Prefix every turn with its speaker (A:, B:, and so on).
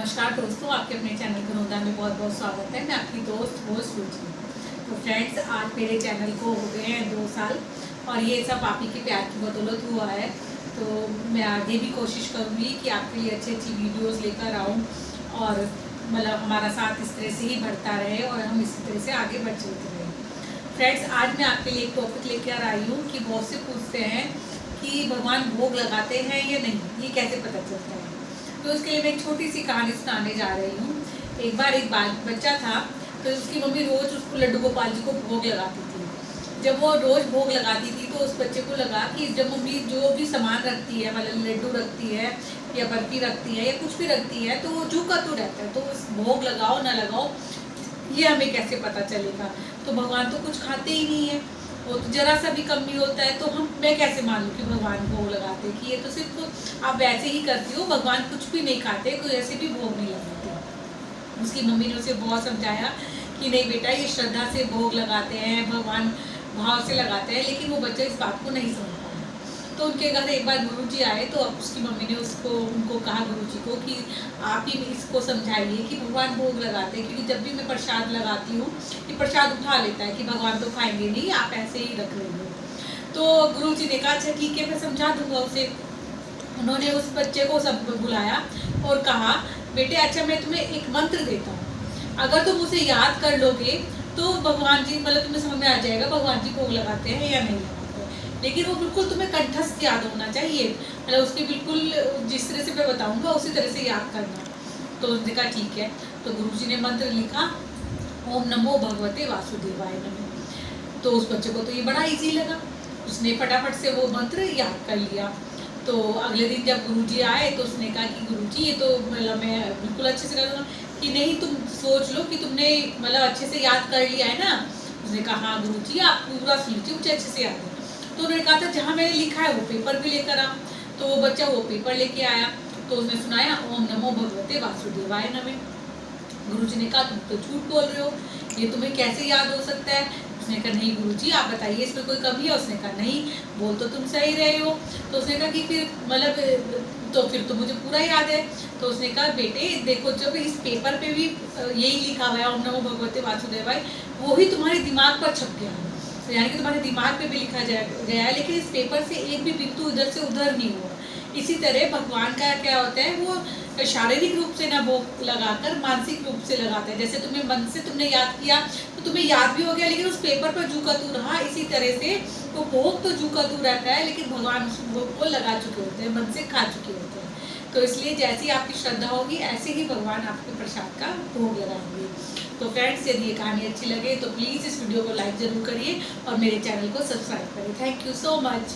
A: नमस्कार दोस्तों, आपके अपने चैनल गनोदा में बहुत बहुत स्वागत है। मैं आपकी दोस्त होस्ट रुचि। तो फ्रेंड्स, आज मेरे चैनल को हो गए हैं 2 साल और ये सब आप ही के प्यार की बदौलत हुआ है। तो मैं आगे भी कोशिश करूँगी कि आपके लिए अच्छी अच्छी वीडियोस लेकर आऊँ और मतलब हमारा साथ इस तरह से ही बढ़ता रहे और हम इसी तरह से आगे बढ़ चलते रहें। फ्रेंड्स, आज मैं आपके लिए एक टॉपिक लेकर आई हूँ कि बहुत से पूछते हैं कि भगवान भोग लगाते हैं या नहीं, ये कैसे पता चलता है। तो उसके लिए मैं एक छोटी सी कहानी सुनाने जा रही हूँ। एक बार एक बच्चा था, तो उसकी मम्मी रोज उसको लड्डू गोपाल जी को भोग लगाती थी। जब वो रोज भोग लगाती थी तो उस बच्चे को लगा कि जब मम्मी जो भी सामान रखती है, मतलब लड्डू रखती है या बर्फी रखती है या कुछ भी रखती है, तो वो झुका तो रहता है। तो उस भोग लगाओ ना लगाओ ये हमें कैसे पता चलेगा। तो भगवान तो कुछ खाते ही नहीं है, वो तो जरा सा भी कमी होता है, तो मैं कैसे मान लूँ कि भगवान भोग लगाते हैं। कि ये तो सिर्फ आप वैसे ही करती हो, भगवान कुछ भी नहीं खाते, कोई ऐसे भी भोग नहीं लगाते। उसकी मम्मी ने उसे बहुत समझाया कि नहीं बेटा, ये श्रद्धा से भोग लगाते हैं, भगवान भाव से लगाते हैं। लेकिन वो बच्चा इस बात को नहीं समझ पाया। तो उनके घर एक बार गुरुजी आए, तो अब उसकी मम्मी ने उनको कहा गुरुजी को कि आप ही इसको समझाइए कि भगवान भोग लगाते हैं, क्योंकि जब भी मैं प्रसाद लगाती हूँ ये प्रसाद उठा लेता है कि भगवान तो खाएंगे नहीं, आप ऐसे ही रख लेंगे। तो गुरुजी ने कहा अच्छा ठीक है, मैं समझा दूंगा उसे। उन्होंने उस बच्चे को सब बुलाया और कहा बेटे अच्छा, मैं तुम्हें एक मंत्र देता हूँ, अगर तुम उसे याद कर लोगे तो भगवान जी, मतलब तुम्हें समझ में आ जाएगा भगवान जी भोग लगाते हैं या नहीं लगाते हैं। लेकिन वो बिल्कुल तुम्हें कंठस्थ याद होना चाहिए, मतलब उसके बिल्कुल जिस तरह से मैं बताऊंगा उसी तरह से याद करना। तो उसने कहा ठीक है। तो गुरुजी ने मंत्र लिखा, ओम नमो भगवते वासुदेवाय नमः। तो उस बच्चे को तो ये बड़ा इजी लगा, उसने फटाफट से वो मंत्र याद कर लिया। तो अगले दिन जब गुरुजी आए तो उसने कहा कि गुरुजी ये तो मतलब मैं बिल्कुल अच्छे से करूँगा। कि नहीं, तुम सोच लो कि तुमने मतलब अच्छे से याद कर लिया है ना। उसने कहा हाँ गुरुजी, आप पूरा सुन लीजिए, मुझे अच्छे से याद है। तो उन्होंने कहा था जहाँ मैंने लिखा है वो पेपर भी लेकर आ। तो वो बच्चा वो पेपर लेके आया, तो उसने सुनाया ओम नमो भगवते वासुदेवाय नमः। गुरुजी ने कहा तुम तो झूठ बोल रहे हो, ये तुम्हें कैसे याद हो सकता है। उसने कहा नहीं गुरुजी, आप बताइए इसमें कोई कमी है। उसने कहा नहीं, बोल तो तुम सही रहे हो। तो उसने कहा कि फिर मतलब तो फिर तो मुझे पूरा याद है। तो उसने कहा बेटे देखो, जब इस पेपर पे भी यही लिखा हुआ है ओम नमो भगवते वासुदेवाय, वो ही तुम्हारे दिमाग पर छप गया है। तो यानी कि तुम्हारे दिमाग पे भी लिखा गया है, लेकिन इस पेपर से एक भी बिंदु इधर से उधर नहीं हुआ। इसी तरह भगवान का क्या होता है, वो शारीरिक रूप से ना भोग लगाकर मानसिक रूप से लगाते हैं। जैसे तुम्हें मन से तुमने याद किया तो तुम्हें याद भी हो गया, लेकिन उस पेपर पर झुका तू रहा। इसी तरह से वो भोग तो झुका तू रहता है, लेकिन भगवान उस भोग को लगा चुके होते हैं, मन से खा चुके होते हैं। तो इसलिए जैसी आपकी श्रद्धा होगी ऐसे ही भगवान आपके प्रसाद का भोग लगाएंगे। तो फ्रेंड्स, यदि ये कहानी अच्छी लगे तो प्लीज़ इस वीडियो को लाइक ज़रूर करिए और मेरे चैनल को सब्सक्राइब करिए। Thank you so much.